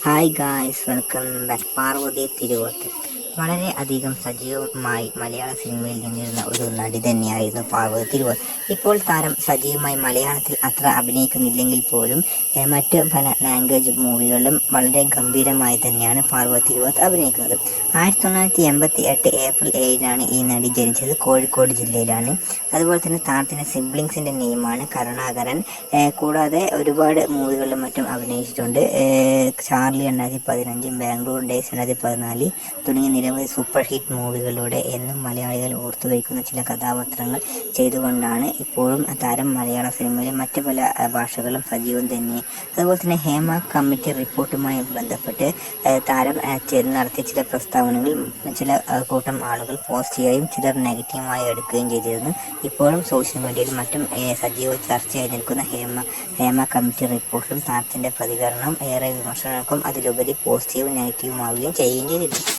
Hi guys, welcome back. Parvathy Thiruvothu വളരെ അധികം സജീവമായി മലയാള സിനിമയിൽ നിന്നിരുന്ന ഒരു നടി തന്നെയായിരുന്നു പാർവതി തിരുവോത്ത്. ഇപ്പോൾ താരം സജീവമായി മലയാളത്തിൽ അത്ര അഭിനയിക്കുന്നില്ലെങ്കിൽ പോലും മറ്റ് പല ലാംഗ്വേജ് മൂവികളിലും വളരെ ഗംഭീരമായി തന്നെയാണ് പാർവതി തിരുവോത്ത് അഭിനയിക്കുന്നത്. 1988 ഏപ്രിൽ 7 ഈ നടി ജനിച്ചത്. കോഴിക്കോട് ജില്ലയിലാണ്. അതുപോലെ തന്നെ താരത്തിൻ്റെ സിബ്ലിങ്സിൻ്റെ നെയിമാണ് കരുണാകരൻ. കൂടാതെ ഒരുപാട് മൂവികളിലും മറ്റും അഭിനയിച്ചിട്ടുണ്ട്. ചാർലി 2015, ബാംഗ്ലൂർ ഡേയ്സ് 2014 തുടങ്ങിയ നിരവധി സൂപ്പർ ഹിറ്റ് മൂവികളിലൂടെ എന്നും മലയാളികൾ ഓർത്തുവയ്ക്കുന്ന ചില കഥാപാത്രങ്ങൾ ചെയ്തുകൊണ്ടാണ് ഇപ്പോഴും താരം മലയാള സിനിമയിലെ മറ്റ് പല ഭാഷകളും സജീവം തന്നെ. അതുപോലെ തന്നെ ഹേമ കമ്മിറ്റി റിപ്പോർട്ടുമായി ബന്ധപ്പെട്ട് താരം നടത്തിയ ചില പ്രസ്താവനകൾ ചില കൂട്ടം ആളുകൾ പോസിറ്റീവായും ചിലർ നെഗറ്റീവായി എടുക്കുകയും ചെയ്തിരുന്നു. ഇപ്പോഴും സോഷ്യൽ മീഡിയയിൽ മറ്റും സജീവ ചർച്ചയായി നിൽക്കുന്ന ഹേമ കമ്മിറ്റി റിപ്പോർട്ടും താരത്തിൻ്റെ പ്രതികരണം ഏറെ വിമർശനങ്ങൾക്കും അതിലുപരി പോസിറ്റീവും നെഗറ്റീവും ആവുകയും ചെയ്യുകയും ചെയ്തിരുന്നു.